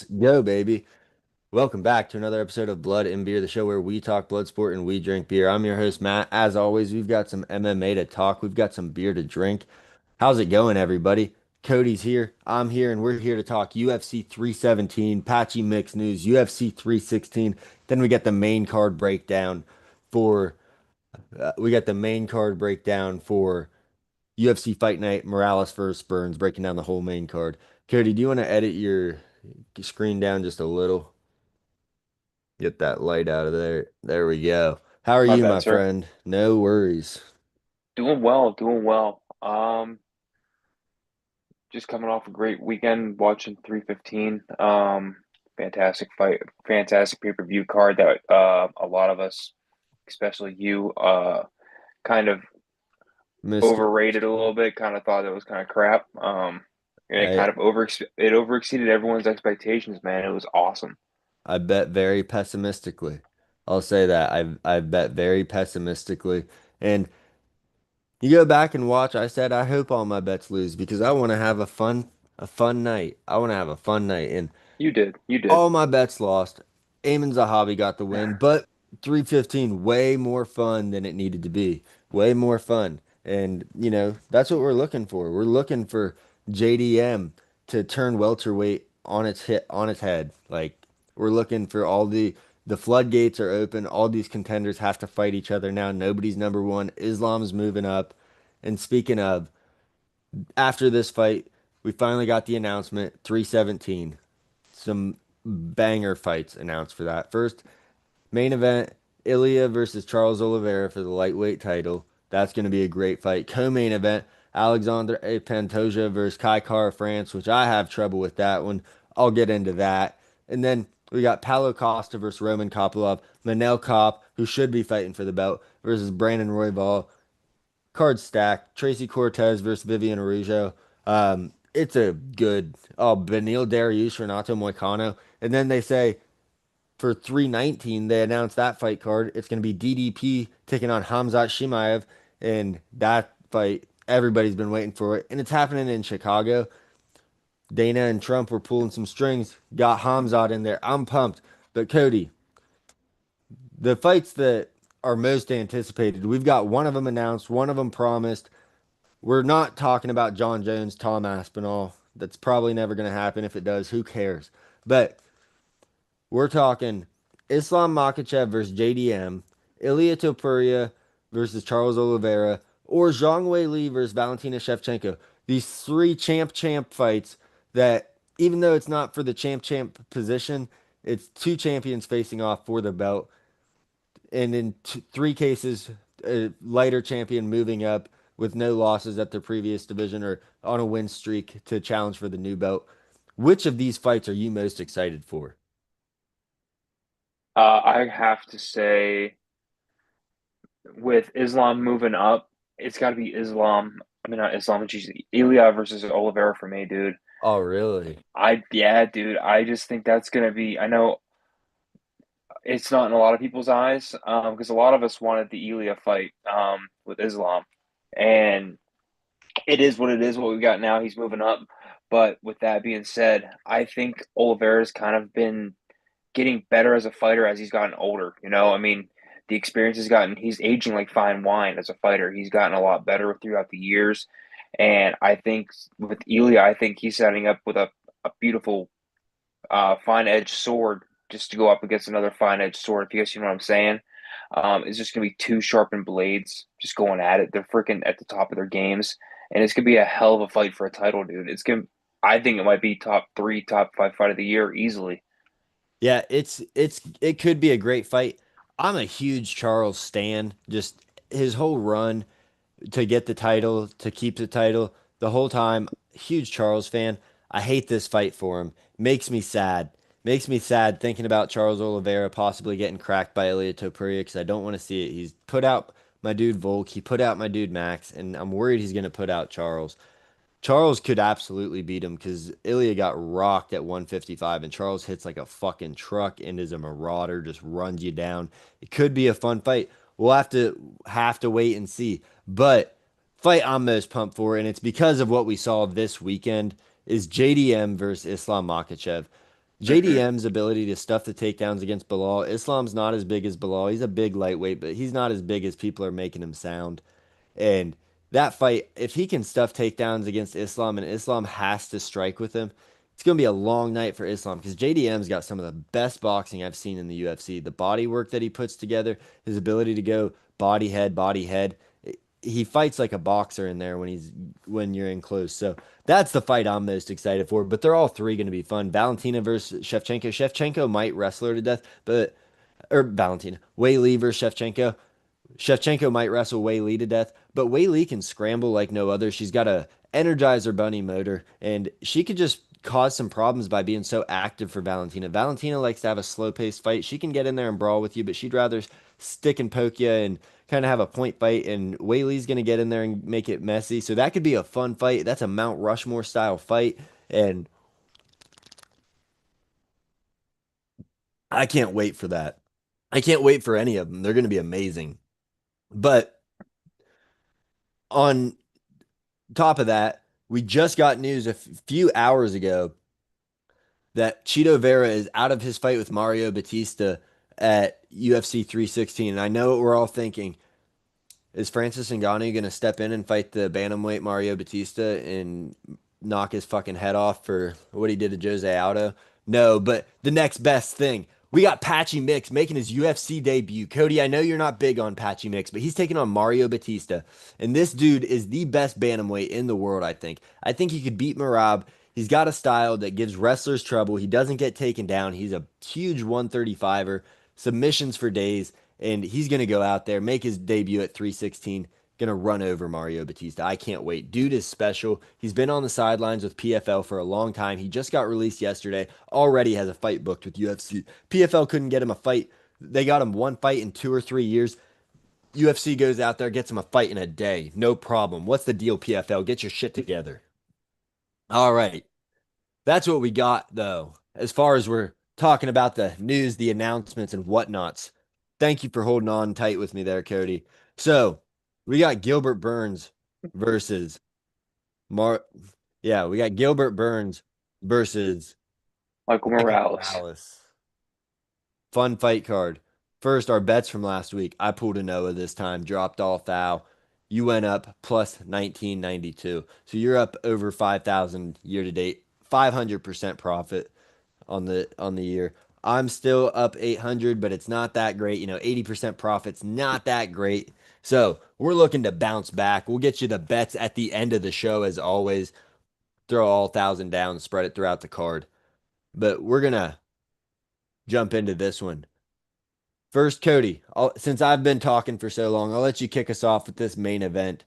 Go, baby. Welcome back to another episode of Blood and Beer, the show where we talk blood sport and we drink beer. I'm your host, Matt. As always, we've got some MMA to talk. We've got some beer to drink. How's it going, everybody? Cody's here. I'm here, and we're here to talk UFC 317, Patchy Mix News, UFC 316. Then we got the main card breakdown for UFC Fight Night, Morales versus Burns, breaking down the whole main card. Cody, do you want to edit your screen down just a little? Get that light out of there. There we go. How are My you, bad, my sir. friend? No worries. Doing well, doing well. Just coming off a great weekend watching 315. Fantastic fight, fantastic pay-per-view card that a lot of us, especially you, kind of Missed it. overrated a little bit, kind of thought it was kind of crap. And it I kind of over exceeded everyone's expectations, man. It was awesome. I bet very pessimistically. I'll say that. I bet very pessimistically. And you go back and watch, I said I hope all my bets lose because I want to have a fun night. I want to have a fun night. And You did, you did. all my bets lost. Eamon Zahabi got the win, but 315 way more fun than it needed to be. Way more fun. And that's what we're looking for. We're looking for JDM to turn welterweight on its head. Like we're looking for all the floodgates are open. All these contenders have to fight each other now. Nobody's number one. Islam's moving up. And speaking of, after this fight, we finally got the announcement 317, some banger fights announced for that. First, main event, Ilya versus Charles Oliveira for the lightweight title. That's going to be a great fight. Co-main event, Alexandre Pantoja versus Kai Kara France, which I have trouble with that one. I'll get into that. And then we got Paulo Costa versus Roman Kopylov, Manel Kopp, who should be fighting for the belt, versus Brandon Royval. Card stack, Tracy Cortez versus Vivian Araujo. It's a good, Benil Dariush, Renato Moicano. And then they say for 319, they announced that fight card. It's going to be DDP taking on Hamzat Shimaev. And that fight, everybody's been waiting for it. And it's happening in Chicago. Dana and Trump were pulling some strings, got Hamzat in there. I'm pumped. But Cody, the fights that are most anticipated, we've got one of them announced, one of them promised. We're not talking about John Jones, Tom Aspinall. That's probably never going to happen. If it does, who cares? But we're talking Islam Makhachev versus JDM, Ilia Topuria versus Charles Oliveira, or Zhang Wei Li versus Valentina Shevchenko. These three champ fights that, even though it's not for the champ position, it's two champions facing off for the belt. And in three cases, a lighter champion moving up with no losses at their previous division or on a win streak to challenge for the new belt. Which of these fights are you most excited for? I have to say, with Islam moving up, it's got to be Islam. I mean, not Islam, geez, Ilya versus Oliveira for me, dude. Oh, really? Yeah, dude. I just think that's gonna be. I know it's not in a lot of people's eyes, because a lot of us wanted the Ilya fight, with Islam, and it is what it is. What we got now, he's moving up. But with that being said, I think Oliveira's kind of been getting better as a fighter as he's gotten older. I mean, the experience he's aging like fine wine as a fighter. He's gotten a lot better throughout the years. And I think with Ilya, I think he's setting up with a beautiful fine edged sword just to go up against another fine edged sword, if you guys know what I'm saying. It's just going to be two sharpened blades just going at it. They're freaking at the top of their games. And it's going to be a hell of a fight for a title, dude. I think it might be top three, top five fight of the year easily. Yeah, it could be a great fight. I'm a huge Charles stan. Just his whole run to get the title, to keep the title, the whole time. Huge Charles fan. I hate this fight for him. Makes me sad. Makes me sad thinking about Charles Oliveira possibly getting cracked by Ilia Topuria because I don't want to see it. He's put out my dude Volk. He put out my dude Max, and I'm worried he's going to put out Charles. Charles could absolutely beat him because Ilya got rocked at 155 and Charles hits like a fucking truck and is a marauder, just runs you down. It could be a fun fight. We'll have to wait and see. But fight I'm most pumped for, and it's because of what we saw this weekend, is JDM versus Islam Makhachev. Hmm. JDM's ability to stuff the takedowns against Bilal, Islam's not as big as Bilal. He's a big lightweight, but he's not as big as people are making him sound. And that fight, if he can stuff takedowns against Islam and Islam has to strike with him, it's going to be a long night for Islam because JDM's got some of the best boxing I've seen in the UFC. The body work that he puts together, his ability to go body head, body head. He fights like a boxer in there when you're in close. So that's the fight I'm most excited for. But they're all three going to be fun. Valentina versus Shevchenko. Shevchenko might wrestle her to death, but or Valentina. Wei Lee versus Shevchenko. Shevchenko might wrestle Wei Lee to death, but Wei Lee can scramble like no other. She's got a Energizer Bunny motor, and she could just cause some problems by being so active for Valentina. Valentina likes to have a slow paced fight. She can get in there and brawl with you, but she'd rather stick and poke you and kind of have a point fight. And Wei Lee's going to get in there and make it messy. So that could be a fun fight. That's a Mount Rushmore style fight. And I can't wait for that. I can't wait for any of them. They're going to be amazing. But on top of that, we just got news a few hours ago that Cheeto Vera is out of his fight with Mario Batista at UFC 316. And I know what we're all thinking. Is Francis Ngannou going to step in and fight the bantamweight Mario Batista and knock his fucking head off for what he did to Jose Aldo? No, but the next best thing. We got Patchy Mix making his UFC debut. Cody, I know you're not big on Patchy Mix, but he's taking on Mario Batista. And this dude is the best bantamweight in the world, I think. I think he could beat Marab. He's got a style that gives wrestlers trouble. He doesn't get taken down. He's a huge 135er, submissions for days and he's going to go out there, make his debut at 316, going to run over Mario Batista. I can't wait. Dude is special. He's been on the sidelines with PFL for a long time. He just got released yesterday, already has a fight booked with UFC. PFL couldn't get him a fight. They got him one fight in 2 or 3 years. UFC goes out there, gets him a fight in a day. No problem. What's the deal, PFL? Get your shit together. All right. That's what we got, though, as far as we're talking about the news, the announcements, and whatnots. Thank you for holding on tight with me there, Cody. So we got Gilbert Burns versus Mar. Yeah, we got Gilbert Burns versus Michael Michael Morales. Morales. Fun fight card. First, our bets from last week. I pulled a Noah this time, dropped all foul. You went up plus 1992. So you're up over 5,000 year to date, 500% profit on the year. I'm still up 800, but it's not that great. 80% profit's not that great. So we're looking to bounce back. We'll get you the bets at the end of the show, as always. Throw all 1,000 down, spread it throughout the card. But we're gonna jump into this one. First, Cody, since I've been talking for so long, I'll let you kick us off with this main event.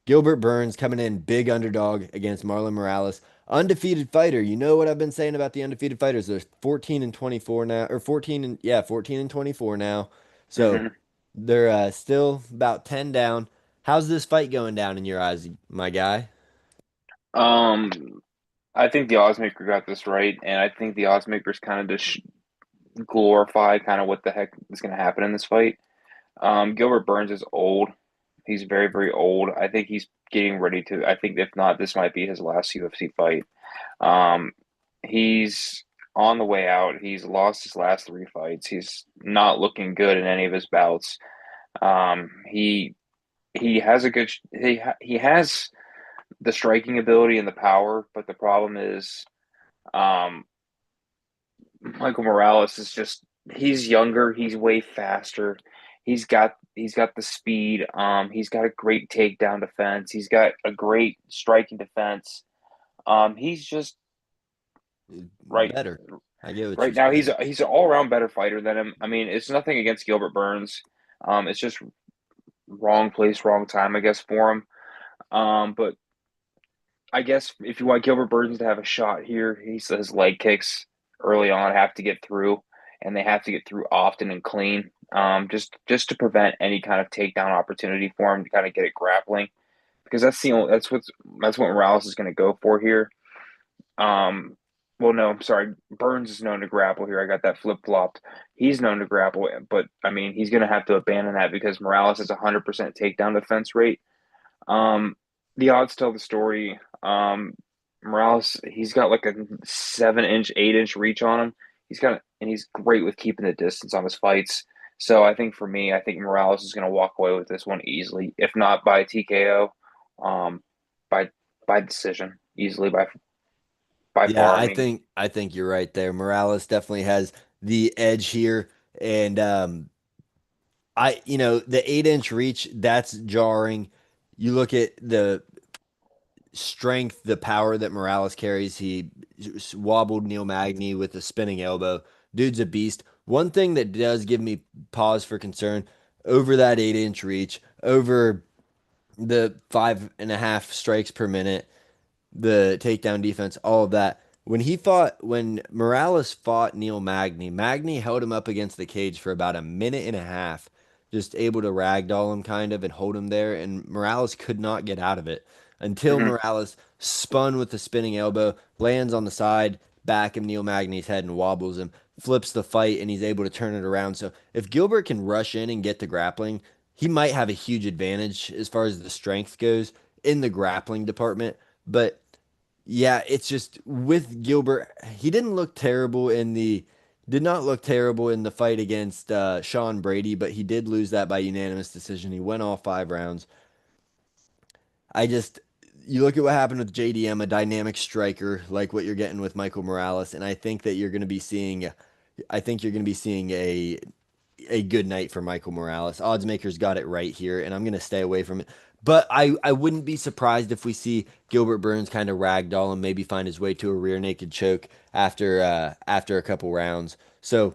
Gilbert Burns coming in big underdog against Marlon Morales. Undefeated fighter. You know what I've been saying about the undefeated fighters? They're 14 and 24 now, or 14 and yeah, 14 and 24 now. So Hmm. they're still about 10 down. How's this fight going down in your eyes, my guy? Um, I think the odds maker got this right, and I think the odds makers kind of just glorify kind of what the heck is going to happen in this fight. Gilbert Burns is old. He's very, very old. I think he's getting ready to. I think if not, this might be his last UFC fight. Um, he's on the way out. He's lost his last three fights. He's not looking good in any of his bouts. He has a good he has the striking ability and the power, but the problem is um, Michael Morales is just he's younger, he's way faster. He's got the speed. He's got a great takedown defense. He's got a great striking defense. He's just right Better. I get what right you're now saying. he's an all-around better fighter than him. I mean, it's nothing against Gilbert Burns. It's just wrong place, wrong time, I guess, for him. But I guess if you want Gilbert Burns to have a shot here, his leg kicks early on have to get through, and they have to get through often and clean, just to prevent any kind of takedown opportunity for him to kind of get it grappling, because that's what Morales is going to go for here. Um, well, no, I'm sorry, Burns is known to grapple here. I got that flip flopped. He's known to grapple, but I mean he's going to have to abandon that because Morales has 100% takedown defense rate. Um, the odds tell the story. Morales, he's got like a 7 inch, 8 inch reach on him. And he's great with keeping the distance on his fights. So I think for me, I think Morales is going to walk away with this one easily, if not by TKO, um, by decision, easily by Yeah, far. I I mean, think I think you're right there. Morales definitely has the edge here, and the 8 inch reach, that's jarring. You look at the strength, the power that Morales carries. He wobbled Neil Magny with a spinning elbow. Dude's a beast. One thing that does give me pause for concern over that 8 inch reach, over the 5.5 strikes per minute, the takedown defense, all of that. When Morales fought Neil Magny, Magny held him up against the cage for about a minute and a half, just able to ragdoll him kind of and hold him there. And Morales could not get out of it until mhm. Morales spun with the spinning elbow, lands on the side, back of Neil Magny's head and wobbles him, flips the fight, and he's able to turn it around. So if Gilbert can rush in and get the grappling, he might have a huge advantage as far as the strength goes in the grappling department. But yeah, it's just with Gilbert, he did not look terrible in the fight against Sean Brady, but he did lose that by unanimous decision. He went all 5 rounds. I just You look at what happened with JDM, a dynamic striker like what you're getting with Michael Morales, and I think you're going to be seeing a good night for Michael Morales. Odds makers got it right here, and I'm going to stay away from it. But I wouldn't be surprised if we see Gilbert Burns kind of ragdoll and maybe find his way to a rear naked choke after a couple rounds. So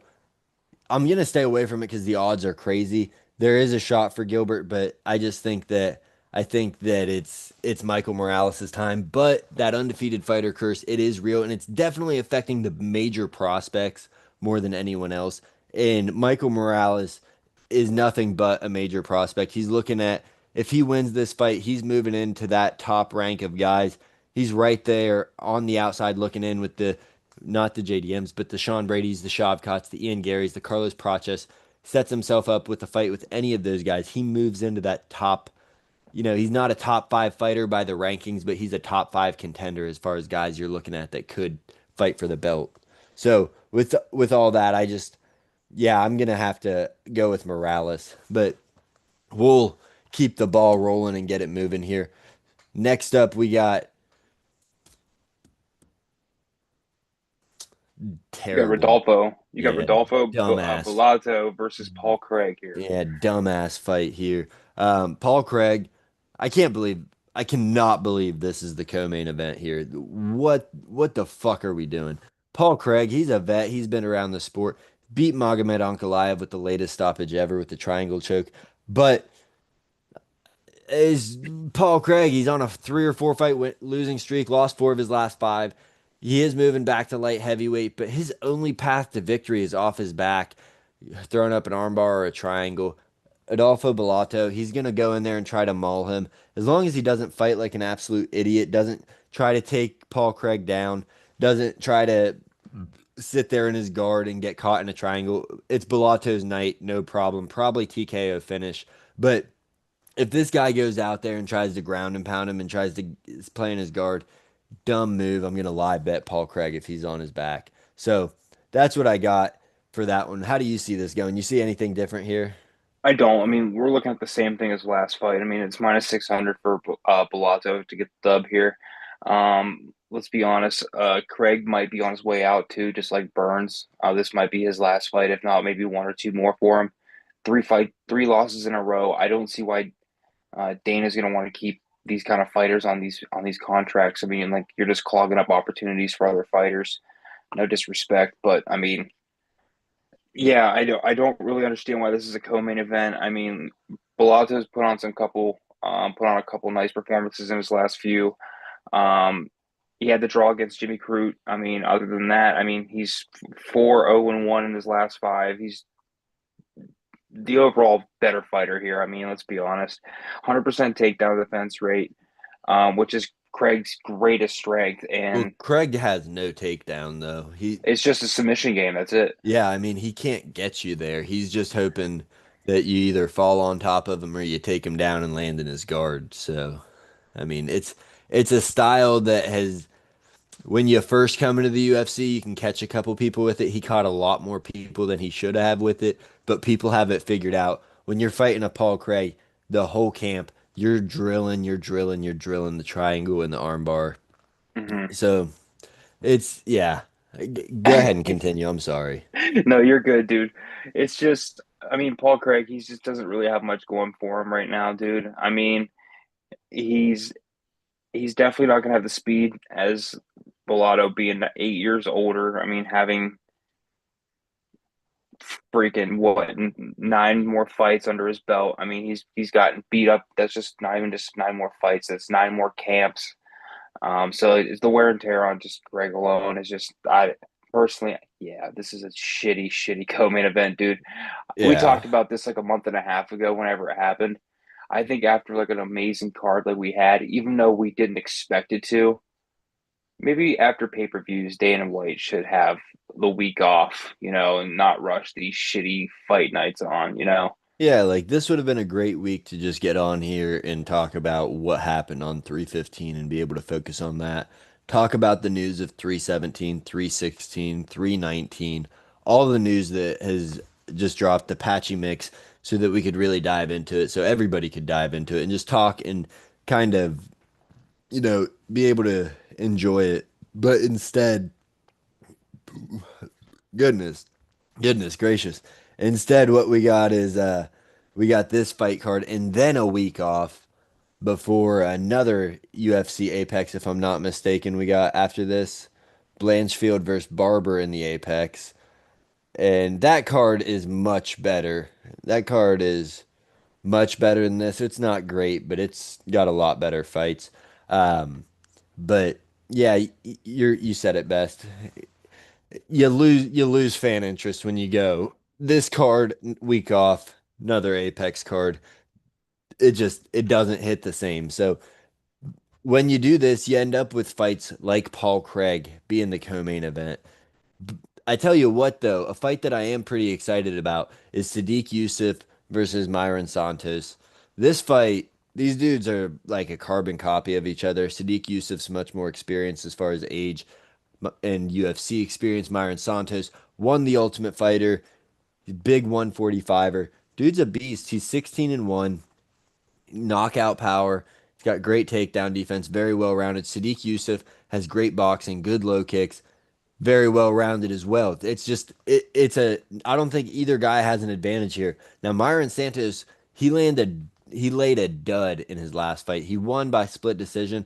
I'm gonna stay away from it because the odds are crazy. There is a shot for Gilbert, but I think that it's Michael Morales' time. But that undefeated fighter curse, it is real, and it's definitely affecting the major prospects more than anyone else. And Michael Morales is nothing but a major prospect. He's looking at if he wins this fight, he's moving into that top rank of guys. He's right there on the outside looking in with the not the JDMs, but the Sean Brady's, the Shavkats, the Ian Garys, the Carlos Praches, sets himself up with a fight with any of those guys. He moves into that top, he's not a top five fighter by the rankings, but he's a top five contender as far as guys you're looking at that could fight for the belt. So with all that, yeah, I'm gonna have to go with Morales, but we'll keep the ball rolling and get it moving here. Next up, we got You got terrible, Rodolfo. You got yeah, Rodolfo dumbass. Bellato versus Paul Craig here. Yeah, dumbass fight here. Paul Craig, I can't believe, I cannot believe this is the co-main event here. What the fuck are we doing? Paul Craig, he's a vet. He's been around the sport. Beat Magomed Ankalaev with the latest stoppage ever with the triangle choke. But is Paul Craig, he's on a 3 or 4 fight losing streak, lost 4 of his last 5. He is moving back to light heavyweight, but his only path to victory is off his back, throwing up an armbar or a triangle. Adolfo Bellato, he's going to go in there and try to maul him. As long as he doesn't fight like an absolute idiot, doesn't try to take Paul Craig down, doesn't try to sit there in his guard and get caught in a triangle, it's Bellato's night, no problem. Probably TKO finish. But if this guy goes out there and tries to ground and pound him and tries to play in his guard, dumb move. I'm going to lie bet Paul Craig if he's on his back. So that's what I got for that one. How do you see this going? You see anything different here? I don't. I mean, we're looking at the same thing as last fight. I mean, it's minus 600 for Bellato to get the dub here. Let's be honest. Craig might be on his way out too, just like Burns. This might be his last fight, if not maybe one or two more for him. 3 losses in a row. I don't see why Dana's going to want to keep these kind of fighters on these contracts. I mean, like you're just clogging up opportunities for other fighters. No disrespect, but I mean, yeah, I don't really understand why this is a co-main event. I mean, Bellato's put on a couple nice performances in his last few. Um, he had the draw against Jimmy Crute. I mean, other than that, I mean, he's 4-0-1 in his last 5. He's the overall better fighter here. I mean, let's be honest. 100% takedown defense rate, which is Craig's greatest strength, Well, and Craig has no takedown though. it's just a submission game. That's it. Yeah, I mean, he can't get you there. He's just hoping that you either fall on top of him or you take him down and land in his guard. So, I mean, it's a style that has. when you first come into the UFC, you can catch a couple people with it. He caught a lot more people than he should have with it, but people have it figured out. When you're fighting a Paul Craig, the whole camp, you're drilling the triangle and the armbar. Hmm. So yeah. Go ahead and continue. I'm sorry. No, you're good, dude. It's just, I mean, Paul Craig, he just doesn't really have much going for him right now, dude. I mean, he's he's definitely not gonna have the speed as Bellato being 8 years older. I mean, having freaking what nine more fights under his belt. I mean, he's gotten beat up. That's just not even just nine more fights. That's nine more camps. So it's the wear and tear on just Greg alone is just I personally, yeah, this is a shitty co-main event, dude. We Yeah. talked about this like a month and a half ago, whenever it happened. I think after like an amazing card like we had, even though we didn't expect it to, maybe after pay-per-views, Dana White should have the week off, and not rush these shitty fight nights on. Yeah, like this would have been a great week to just get on here and talk about what happened on 315 and be able to focus on that. Talk about the news of 317, 316, 319, all the news that has just dropped, the patchy mix, so that we could really dive into it, so everybody could dive into it and just talk and kind of, be able to enjoy it. But instead, goodness, goodness gracious. Instead, what we got is we got this fight card and then a week off before another UFC Apex, if I'm not mistaken. We got after this Blanchfield versus Barber in the Apex. And that card is much better. That card is much better than this. It's not great, but it's got a lot better fights. Um, but yeah, you said it best. You lose fan interest when you go this card week off, another Apex card. It doesn't hit the same. So when you do this, you end up with fights like Paul Craig being the co-main event. I tell you what, though, a fight that I am pretty excited about is Sadiq Yusuf versus Myron Santos. This fight, these dudes are like a carbon copy of each other. Sadiq Yusuf's much more experienced as far as age and UFC experience. Myron Santos won the Ultimate Fighter, big 145er. Dude's a beast. He's 16 and 1, knockout power. He's got great takedown defense, very well rounded. Sadiq Yusuf has great boxing, good low kicks, very well rounded as well. It's just it's a I don't think either guy has an advantage here. Now Myron Santos, he laid a dud in his last fight. He won by split decision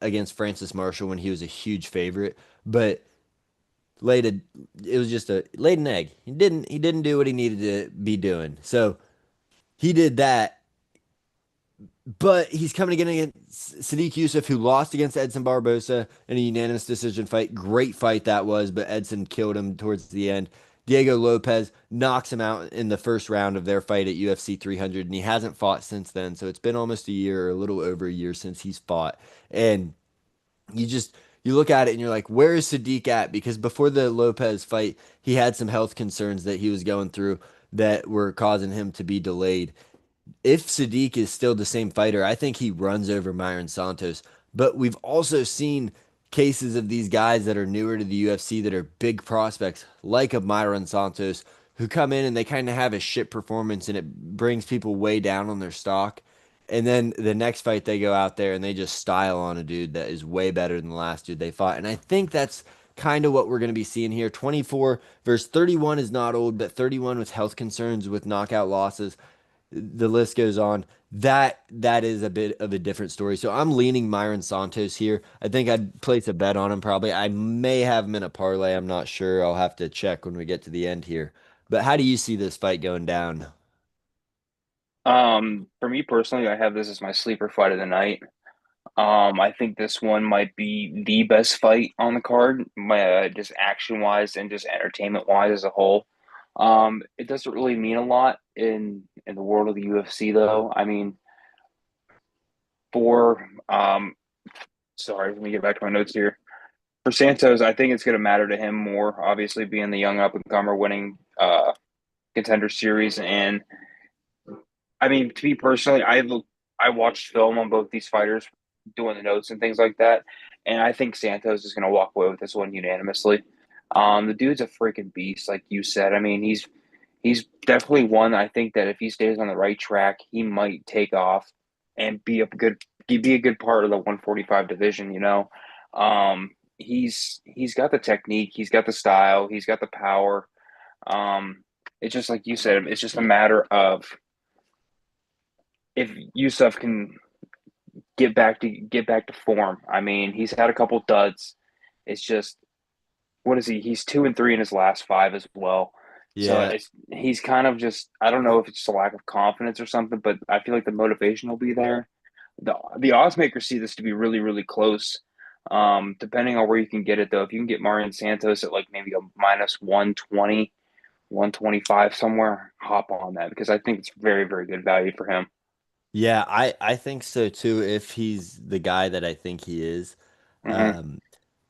against Francis Marshall when he was a huge favorite, but laid a it was just a laid an egg. He didn't do what he needed to be doing. So he did that, but he's coming again against Sadiq Yusuf, who lost against Edson Barbosa in a unanimous decision fight. Great fight that was, but Edson killed him towards the end. Diego Lopez knocks him out in the first round of their fight at UFC 300, and he hasn't fought since then. So it's been almost a year, or a little over a year since he's fought. And you just you look at it and you're like, where is Sadiq at? Because before the Lopez fight, he had some health concerns that he was going through that were causing him to be delayed. If Sadiq is still the same fighter, I think he runs over Myron Santos. But we've also seen cases of these guys that are newer to the UFC that are big prospects, like a Myron Santos, who come in and they kind of have a shit performance and it brings people way down on their stock. And then the next fight, they go out there and they just style on a dude that is way better than the last dude they fought. And I think that's kind of what we're going to be seeing here. 24 versus 31 is not old, but 31 with health concerns, with knockout losses, the list goes on. That is a bit of a different story. So I'm leaning Myron Santos here. I think I'd place a bet on him probably. I may have him in a parlay. I'm not sure. I'll have to check when we get to the end here. But how do you see this fight going down? For me personally, I have this as my sleeper fight of the night. I think this one might be the best fight on the card, just action wise and just entertainment wise as a whole. It doesn't really mean a lot in the world of the UFC though. I mean, for sorry, let me get back to my notes here. For Santos, I think it's going to matter to him more, obviously being the young up and comer, winning contender series, and I mean, to me personally, I watched film on both these fighters, doing the notes and things like that. and I think Santos is going to walk away with this one unanimously. The dude's a freaking beast, like you said. I mean, he's definitely one. I think that if he stays on the right track, he might take off and be a good part of the 145 division. He's got the technique, he's got the style, he's got the power. Um, it's just like you said. It's just a matter of if Yusuf can get back to form. I mean, he's had a couple duds. It's just what is he? He's 2-3 in his last five as well. So Yeah. he's kind of just I don't know if it's just a lack of confidence or something, but I feel like the motivation will be there. The odds makers see this to be really really close. Depending on where you can get it though, if you can get Marion Santos at like maybe a minus 120, 125 somewhere, hop on that because I think it's very very good value for him. Yeah, I think so too, if he's the guy that I think he is. Hmm. Um,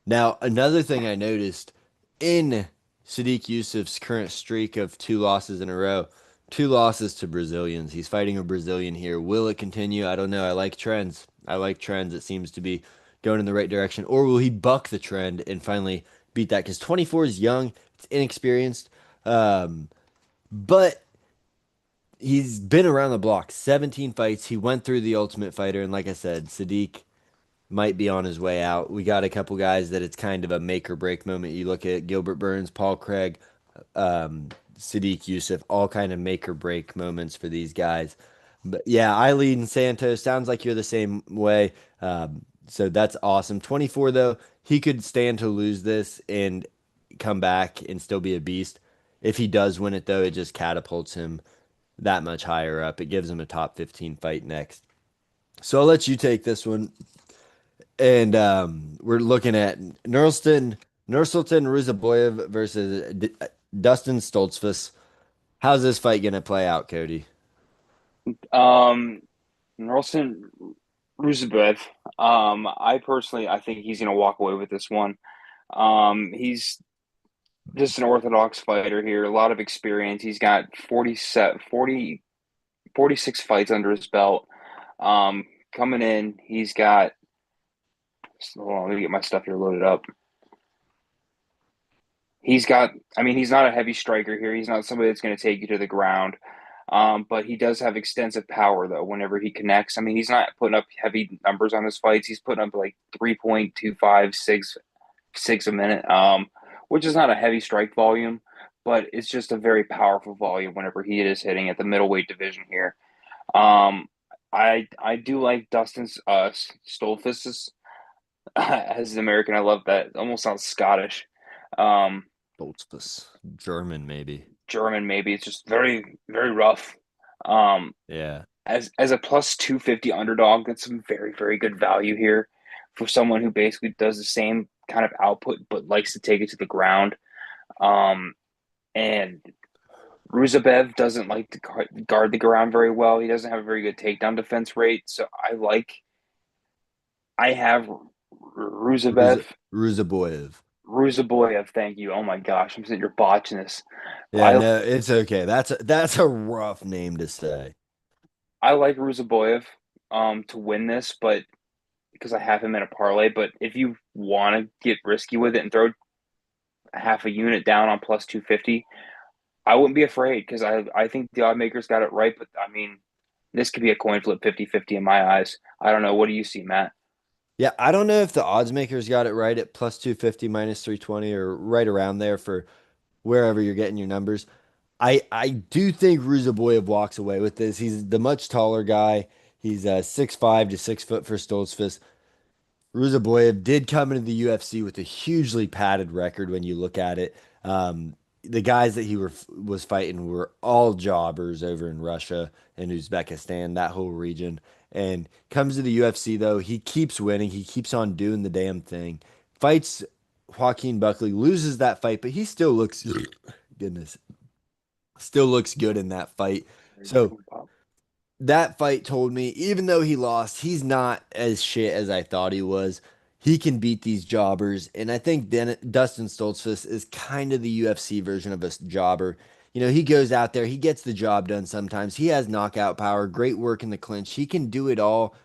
Now, another thing I noticed in Sadiq Yusuf's current streak of two losses in a row, two losses to Brazilians. He's fighting a Brazilian here. Will it continue? I don't know. I like trends. I like trends. It seems to be going in the right direction. Or will he buck the trend and finally beat that? Because 24 is young, it's inexperienced, but he's been around the block. 17 fights. He went through the Ultimate Fighter, and like I said, Sadiq might be on his way out. We got a couple guys that it's kind of a make or break moment. You look at Gilbert Burns, Paul Craig, Sadiq Yusuf, all kind of make or break moments for these guys. But yeah, Eileen Santos sounds like you're the same way. So that's awesome. 24 though, he could stand to lose this and come back and still be a beast. If he does win it though, it just catapults him that much higher up. It gives him a top 15 fight next. So I'll let you take this one. And we're looking at Nursultan Ruzaboyev versus Dustin Stoltzfus. How's this fight gonna play out, Cody? Um, Nelson Rusev. I personally, I think he's going to walk away with this one. He's just an orthodox fighter here, a lot of experience. He's got 46 fights under his belt. Coming in, he's got, hold on, let me get my stuff here loaded up. I mean, he's not a heavy striker here. He's not somebody that's going to take you to the ground. But he does have extensive power, though, whenever he connects. I mean, he's not putting up heavy numbers on his fights. He's putting up like 3.256 a minute, which is not a heavy strike volume, but it's just a very powerful volume whenever he is hitting at the middleweight division here. Um, I do like Dustin's Stolfus as an American. I love that. It almost sounds Scottish. Um, Stoltzfus, German maybe. German maybe. It's just very very rough. Um, Yeah. as a plus 250 underdog, that's some very very good value here for someone who basically does the same kind of output but likes to take it to the ground. Um, and Ruzabev doesn't like to guard the ground very well. He doesn't have a very good takedown defense rate. So I have Ruz Ruzabev, Ruzaboyev. Ruzaboyev. Thank you. Oh my gosh, I'm sitting here botching this. Yeah, I no, it's okay. That's a rough name to say. I like Ruzaboyev to win this, but because I have him in a parlay. But if you want to get risky with it and throw half a unit down on plus 250, I wouldn't be afraid because I think the odd makers got it right. But I mean, this could be a coin flip 50-50 in my eyes. I don't know. What do you see, Matt? Yeah, I don't know if the odds makers got it right at plus 250 minus 320 or right around there for wherever you're getting your numbers. I do think Ruzaboyev walks away with this. He's the much taller guy. He's 6'5" to 6 foot for Stoltzfus. Ruzaboyev did come into the UFC with a hugely padded record when you look at it. The guys that was fighting were all jobbers over in Russia and Uzbekistan, that whole region. And comes to the UFC though, he keeps winning. He keeps on doing the damn thing. Fights Joaquin Buckley, loses that fight, but he still looks goodness, still looks good in that fight. So that fight told me, even though he lost, he's not as shit as I thought he was. He can beat these jobbers, and I think Dustin Stoltzfus is kind of the UFC version of a jobber. You know, he goes out there, he gets the job done sometimes. He has knockout power, great work in the clinch. He can do it all,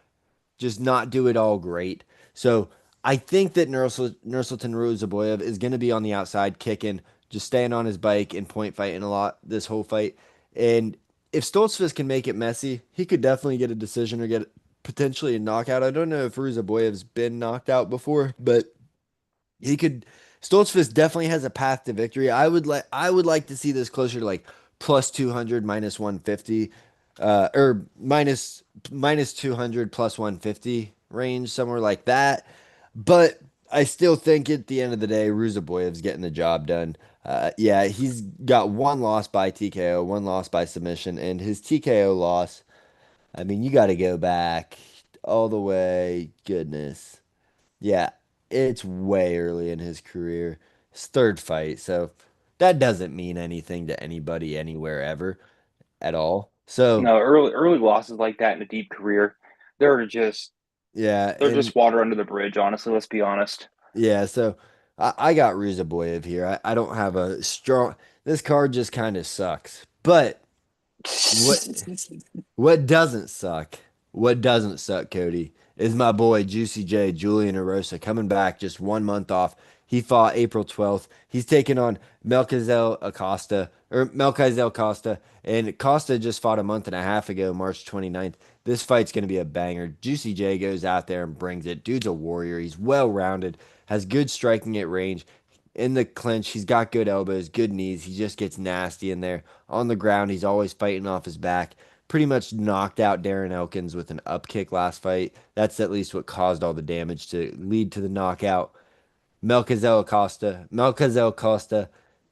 just not do it all great. So I think that Nursultan Ruzaboyev is going to be on the outside kicking, just staying on his bike and point fighting a lot this whole fight. And if Stoltzfus can make it messy, he could definitely get a decision or get potentially a knockout. I don't know if Ruzaboyev's been knocked out before, but he could. Stoltzfus definitely has a path to victory. I would like to see this closer to like plus 200 minus 150 or minus 200 plus 150 range somewhere like that. But I still think at the end of the day Ruzaboyev's getting the job done. Yeah, he's got one loss by TKO, one loss by submission, and his TKO loss, I mean, you got to go back all the way, goodness. Yeah, it's way early in his career. His third fight. So that doesn't mean anything to anybody anywhere ever at all. So No, early losses like that in a deep career, they're just yeah, they're and just water under the bridge. Honestly, let's be honest. yeah, so I got Ruzaboyev here. I don't have a strong. This card just kind of sucks. But what what doesn't suck? What doesn't suck, Cody, is my boy Juicy J, Julian Erosa, coming back just 1 month off. He fought April 12th. He's taking on Melchizel Costa, and Costa just fought a month and a half ago, March 29th. This fight's going to be a banger. Juicy J goes out there and brings it. Dude's a warrior. He's well rounded, has good striking at range. In the clinch, he's got good elbows, good knees. He just gets nasty in there. On the ground, he's always fighting off his back. Pretty much knocked out Darren Elkins with an up kick last fight. That's at least what caused all the damage to lead to the knockout. Melchizel Costa,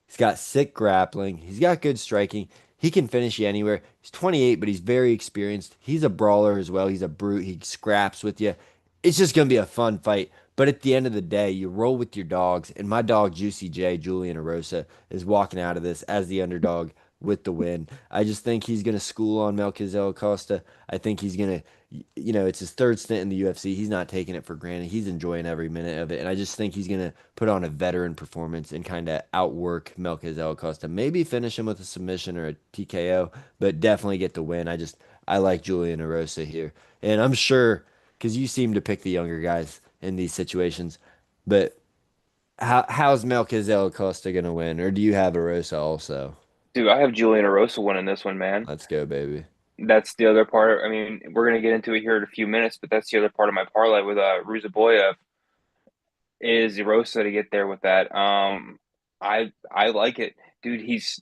he's got sick grappling. He's got good striking. He can finish you anywhere. He's 28, but he's very experienced. He's a brawler as well. He's a brute. He scraps with you. It's just going to be a fun fight. But at the end of the day, you roll with your dogs. And my dog, Juicy J, Julian Erosa, is walking out of this as the underdog with the win. I just think he's going to school on Melchizel Costa. I think he's going to it's his third stint in the UFC. He's not taking it for granted. He's enjoying every minute of it. And I just think he's going to put on a veteran performance and kind of outwork Melchizel Costa. Maybe finish him with a submission or a TKO, but definitely get the win. I like Julian Erosa here. And I'm sure, because you seem to pick the younger guys in these situations, but how's Melchizel Costa going to win? Or do you have Erosa also? Dude, I have Julian Erosa winning this one, man. Let's go, baby. That's the other part. I mean, we're gonna get into it here in a few minutes, but that's the other part of my parlay with Ruzaboyev is Erosa to get there with that. I like it, dude. He's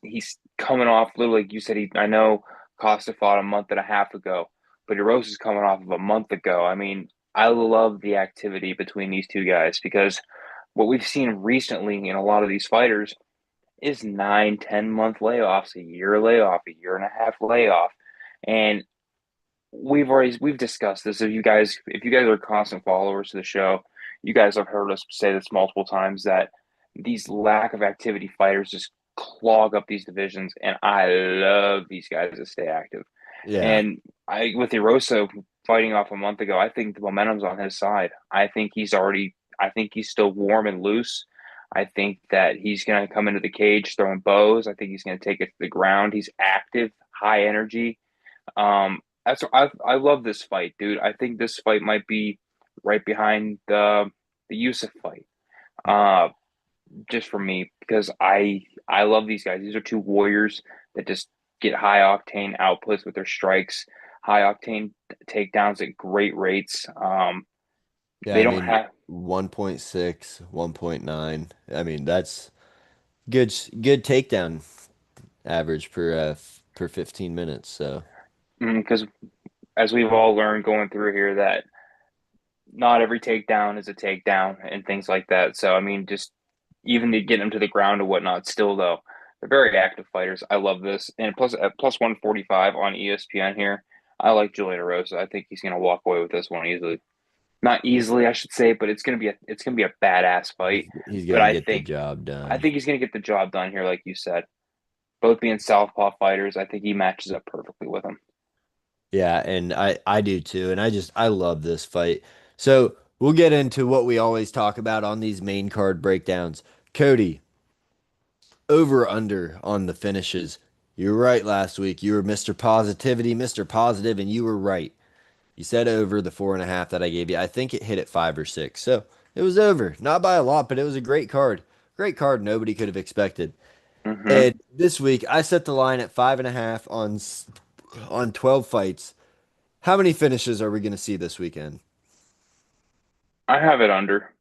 coming off literally like you said. I know Costa fought a month and a half ago, but Erosa's coming off of a month ago. I mean, I love the activity between these two guys because what we've seen recently in a lot of these fighters is 9, 10 month layoffs, a year layoff, a year and a half layoff. And we've discussed this. If you guys are constant followers to the show, you guys have heard us say this multiple times that these lack of activity fighters just clog up these divisions, and I love these guys to stay active. Yeah. And I with Erosa fighting off a month ago, I think the momentum's on his side. I think he's still warm and loose. I think that he's going to come into the cage throwing bows. I think he's going to take it to the ground. He's active, high energy. I love this fight, dude. I think this fight might be right behind the Yusuf fight. Uh, just for me because I love these guys. These are two warriors that just get high octane outputs with their strikes, high octane takedowns at great rates. Yeah, They I don't mean have 1.6, 1.9. I mean, that's good takedown average per 15 minutes. So, because as we've all learned going through here that not every takedown is a takedown and things like that. So I mean, just even to get them to the ground and whatnot, still though, they're very active fighters. I love this, and plus at plus 145 on ESPN here. I like Julian Erosa. I think he's gonna walk away with this one easily. Not easily, I should say, but it's gonna be a badass fight. he's But gonna get the job I done. think he's gonna get the job done here, like you said. Both being southpaw fighters, I think he matches up perfectly with him. Yeah, and I do too. And I love this fight. So, we'll get into what we always talk about on these main card breakdowns. Cody, over under on the finishes. You were right last week. You were Mr. Positivity, Mr. Positive, and you were right. You said over the 4.5 that I gave you. I think it hit at 5 or 6. So It was over. Not by a lot, but it was a great card. Great card nobody could have expected. Hmm. And this week I set the line at 5.5 on 12 fights. How many finishes are we going to see this weekend? I have it under.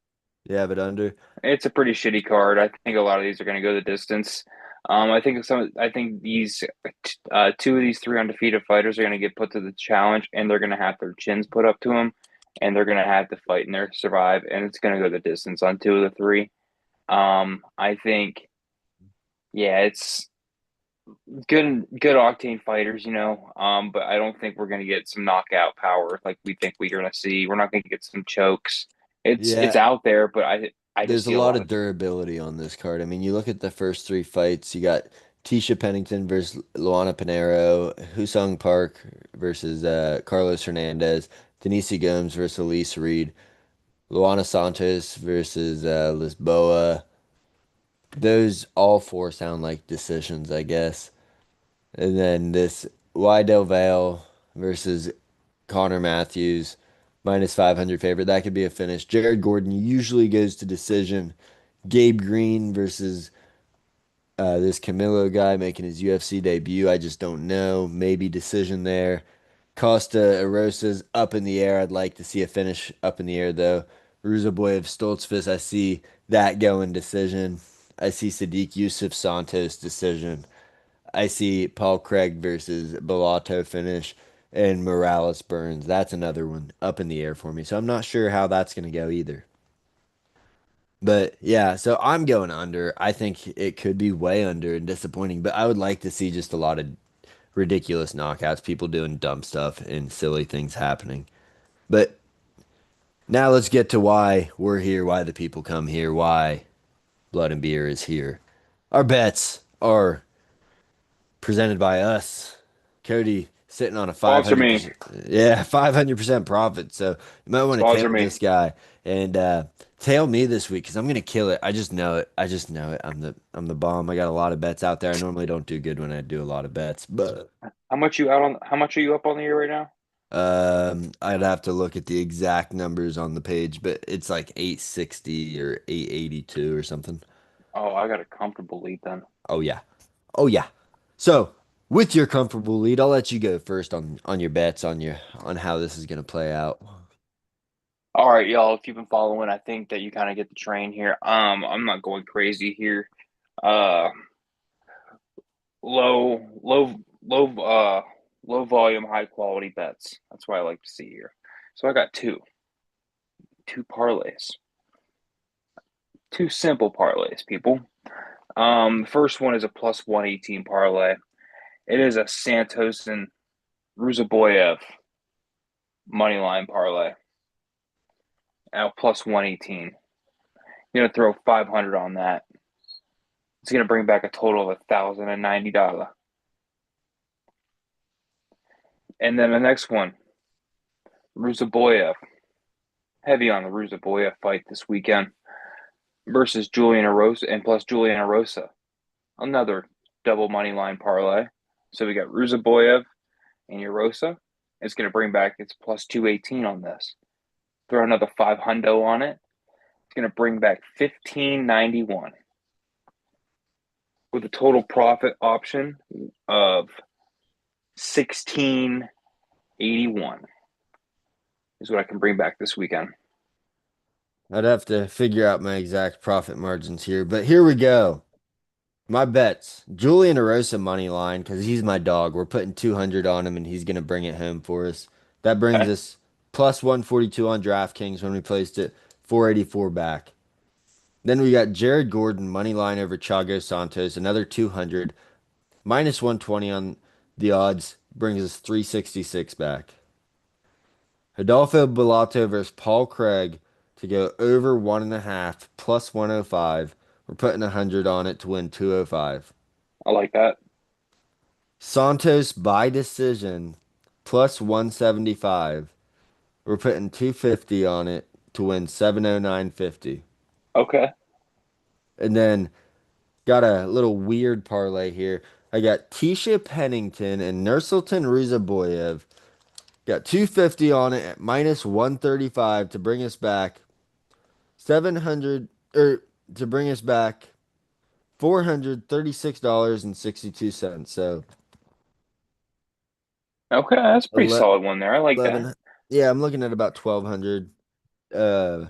You have it under. It's a pretty shitty card. I think a lot of these are going to go the distance. I think these two of these three undefeated fighters are going to get put to the challenge, and they're going to have their chins put up to them, and they're going to have to fight and they survive, and it's going to go the distance on two of the three. I think, yeah, it's good octane fighters, you know. But I don't think we're going to get some knockout power like we think we're going to see. We're not going to get some chokes. It's Yeah, out there, but I just there's a see a lot lot of of durability on this card. I mean, you look at the first three fights, you got Tisha Pennington versus Luana Pinheiro, Husung Park versus Carlos Hernandez, Denise Gomes versus Elise Reed, Luana Santos versus Lisboa. Those all four sound like decisions, I guess. And then this Wydell Vale versus Connor Matthews, -500 favorite. That could be a finish. Jared Gordon usually goes to decision. Gabe Green versus this Camilo guy making his UFC debut. I just don't know. Maybe decision there. Costa Erosa's up in the air. I'd like to see a finish up in the air though. Ruzaboy of Stoltzfus, I see that going decision. I see Sadiq Yusuf Santos decision. I see Paul Craig versus Bellato finish and Morales Burns. That's another one up in the air for me. So I'm not sure how that's going to go either. But yeah, so I'm going under. I think it could be way under and disappointing, but I would like to see just a lot of ridiculous knockouts, people doing dumb stuff and silly things happening. But now let's get to why we're here, why the people come here, why Blood and Beer is here. Our bets are presented by us. Cody sitting on a sponsor me. 500%, yeah, 500% profit. So you might want to Sponsor tail me. this guy and tail me this week because I'm gonna kill it. I just know it. I just know it. I'm the bomb. I got a lot of bets out there. I normally don't do good when I do a lot of bets, but How much are you up on the year right now? I'd have to look at the exact numbers on the page, but it's like 860 or 882 or something. Oh, I got a comfortable lead then. Oh yeah. Oh yeah. So, with your comfortable lead, I'll let you go first on your bets on how this is gonna play out. All right, y'all. If you've been following, I think that you kind of get the train here. I'm not going crazy here. Uh, low, low, low, low volume, high quality bets. That's what I like to see here. So I got two parlays, two simple parlays, people. The first one is a plus 118 parlay. It is a Santos and Ruzaboyev money line parlay at plus 118. You're gonna throw 500 on that. It's gonna bring back a total of $1,090. And then the next one, Ruzaboyev. Heavy on the Ruzaboyev fight this weekend versus Julian Arosa and plus Julian Arosa. Another double money line parlay. So we got Ruzaboyev and Arosa. It's gonna bring back its plus 218 on this. Throw another 500 on it. It's gonna bring back 1591 with a total profit option of 1681 is what I can bring back this weekend. I'd have to figure out my exact profit margins here, but here we go. My bets. Julian Erosa money line because he's my dog. We're putting 200 on him and he's gonna bring it home for us. That brings Okay. us plus 142 on DraftKings when we placed it 484 back. Then we got Jared Gordon money line over Chago Santos, another 200. -120 on the odds brings us 366 back. Adolfo Bellato versus Paul Craig to go over 1.5 plus 105. We're putting 100 on it to win 205. I like that. Santos by decision plus 175. We're putting 250 on it to win 709.50. Okay. And then got a little weird parlay here. I got Tisha Pennington and Nursultan Ruzaboyev. Got 250 on it at -135 to bring us back 700 or to bring us back $436.62. So Okay, that's a pretty ele- solid one there. I like that. 11, yeah, I'm looking at about 1200 uh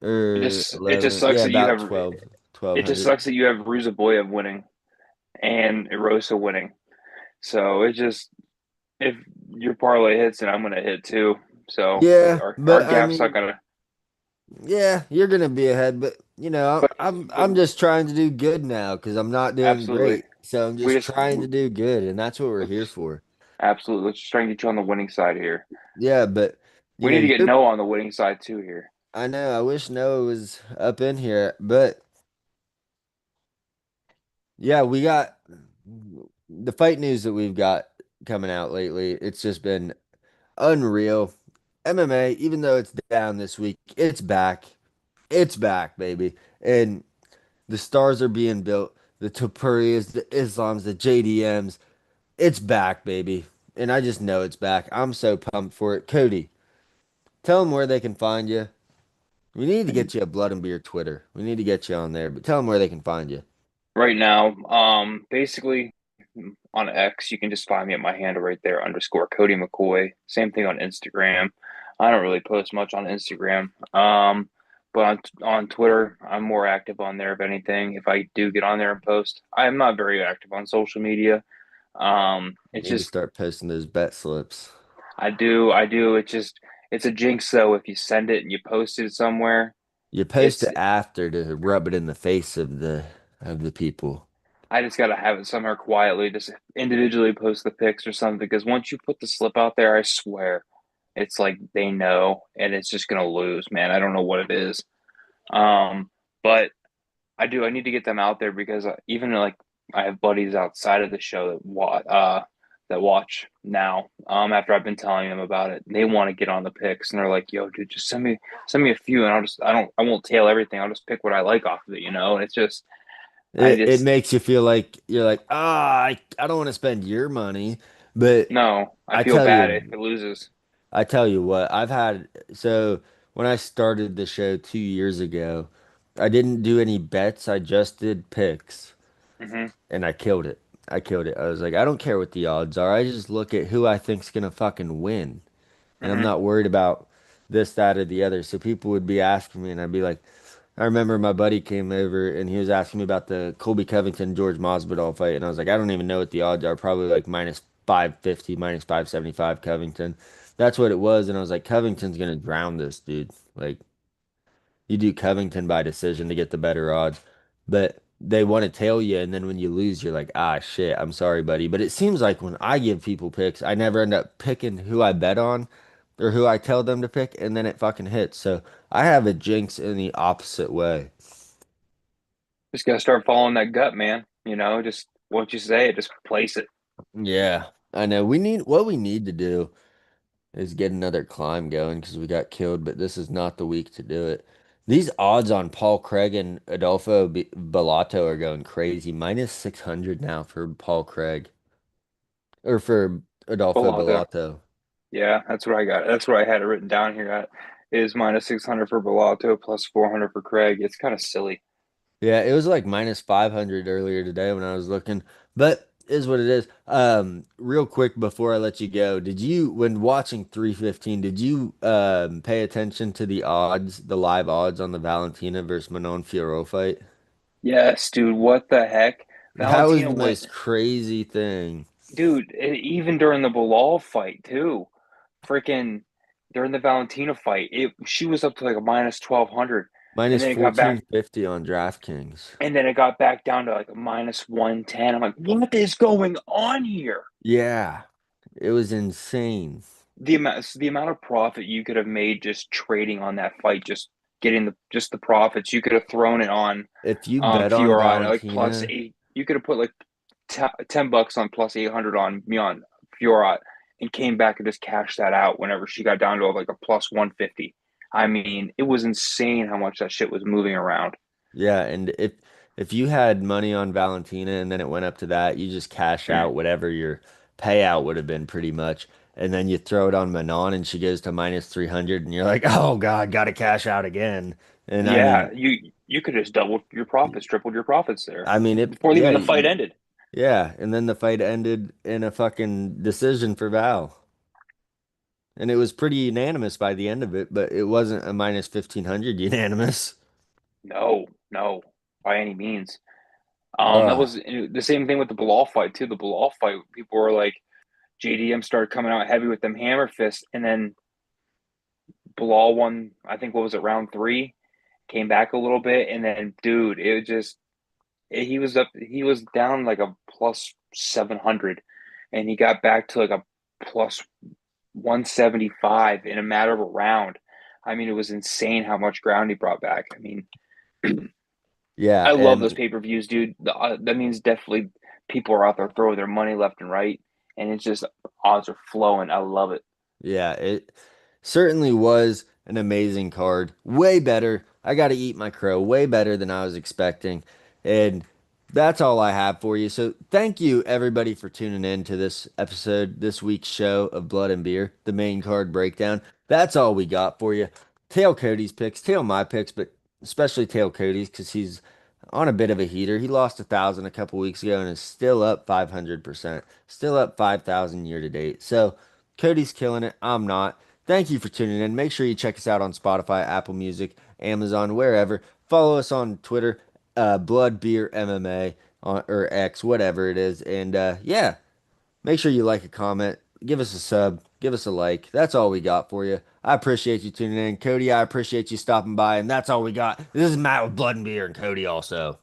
or It just 11, sucks yeah, that you about have 12 it just 1200. sucks that you have Ruzaboyev winning and Erosa winning. So it just if your parlay hits, and I'm gonna hit too. So Yeah, our but I gap's not mean, gonna. yeah, you're gonna be ahead, but But I'm just trying to do good now because I'm not doing absolutely, great. So I'm we just just trying to do good, and that's what we're here let's for. absolutely let's just try and get you on the winning side here. Yeah, but you We know, need to get you're Noah on the winning side too here. I know I wish Noah was up in here, but yeah, we got the fight news that we've got coming out lately. It's just been unreal. MMA, even though it's down this week, it's back. It's back, baby. And the stars are being built. The Topurias, the Islams, the JDMs. It's back, baby. And I just know it's back. I'm so pumped for it. Cody, tell them where they can find you. We need to And get you a Blood and Beer Twitter. We need to get you on there, but tell them where they can find you. right now, basically on X, you can just find me at my handle right there, underscore Cody McCoy. Same thing on Instagram. I don't really post much on Instagram. But on Twitter, I'm more active on there if anything. If I do get on there and post, I'm not very active on social media. You It's need to just start posting those bet slips. I do. It's a jinx though. If you send it and you post it somewhere, You post it's it after to rub it in the face of the people. I just gotta have it somewhere quietly, just individually post the pics or something. Because once you put the slip out there, I swear, it's like they know, and it's just gonna lose, man. I don't know what it is. But I do. I need to get them out there because even like I have buddies outside of the show that watch now. After I've been telling them about it, they want to get on the picks, and they're like, "Yo, dude, just send me a few, and I won't tail everything. I'll just pick what I like off of it, you know." And it's just I It just makes you feel like you're like, I don't want to spend your money. But no, I I feel tell bad you, if it loses. I tell you what, so when I started the show 2 years ago, I didn't do any bets. I just did picks Hmm. and I killed it. I killed it. I was like, I don't care what the odds are. I just look at who I think's gonna fucking win. And I'm Hmm. not worried about this, that, or the other. So people would be asking me, and I'd be like, I remember my buddy came over and he was asking me about the Colby Covington George Masvidal fight, and I was like, I don't even know what the odds are. Probably like minus 550, minus 575 Covington. That's what it was, and I was like, Covington's gonna drown this dude. Like you do Covington by decision to get the better odds, but they want to tail you, and then when you lose, you're like, ah, shit, I'm sorry, buddy. But it seems like when I give people picks, I never end up picking who I bet on or who I tell them to pick, and then it fucking hits. So I have a jinx in the opposite way. Just gotta start following that gut, man. You know, just what you say, just place it. Yeah, I know. What we need to do is get another climb going because we got killed, but this is not the week to do it. These odds on Paul Craig and Bellato are going crazy. Minus 600 now for Paul Craig or for Adolfo Bellato. Bellato. Yeah, that's what I got. That's what I had it written down here at is minus 600 for Bellato plus 400 for Craig. It's kind of silly. Yeah, it was like minus 500 earlier today when I was looking, but is what it is. Real quick before I let you go, when watching 315, did you pay attention to the odds, the live odds on the Valentina versus Manon Fiorot fight? Yes, dude, what the heck? That was Valentina the went, most crazy thing. dude, even during the Bilal fight too. Freaking during the Valentina fight, it she was up to like a minus 1200 and Minus then it got back 1450 on DraftKings. and then it got back down to like a minus 110. I'm like, what is going on here? Yeah, it was insane. The amount of profit you could have made just trading on that fight, just getting the profits. You could have thrown it on If you bet on Fiora at like plus Valentina, eight. You could have put like $10 on plus 800 on me on Fiora and came back and just cashed that out whenever she got down to like a plus 150. I mean, it was insane how much that shit was moving around. yeah, and if you had money on Valentina and then it went up to that, you just cash out whatever your payout would have been pretty much. and then you throw it on Manon and she goes to minus 300 and you're like, "Oh God, got to cash out again." And I Yeah, mean, you could just double your profits, tripled your profits there I mean it before yeah, even the fight ended. yeah, and then the fight ended in a fucking decision for Val. And it was pretty unanimous by the end of it, but it wasn't a minus 1500 unanimous. No, no, by any means. That Ugh. was the same thing with the Bilal fight too. The Bilal fight, people were like, JDM started coming out heavy with them hammer fists, and then Bilal won. I think what was it, round three? Came back a little bit, and then dude, it just he was up. He was down like a plus 700, and he got back to like a plus 175 in a matter of a round. I mean, it was insane how much ground he brought back. I mean, Yeah, I love those and pay-per-views, dude. That means definitely people are out there throwing their money left and right, and it's just odds are flowing. I love it. yeah, it certainly was an amazing card. Way better. I got to eat my crow. Way better than I was expecting. And that's all I have for you. So thank you everybody for tuning in to this episode, this week's show of Blood and Beer, the main card breakdown. That's all we got for you. Tail Cody's picks, tail my picks, but especially tail Cody's because he's on a bit of a heater. He lost 1,000 a couple weeks ago and is still up 500%, still up 5,000 year to date. So Cody's killing it. I'm not. Thank you for tuning in. Make sure you check us out on Spotify, Apple Music, Amazon, wherever. Follow us on Twitter, Blood Beer MMA or X, whatever it is. And yeah, make sure you like a comment, give us a sub, give us a like. That's all we got for you. I appreciate you tuning in. Cody, I appreciate you stopping by. And that's all we got. This is Matt with Blood and Beer and Cody also.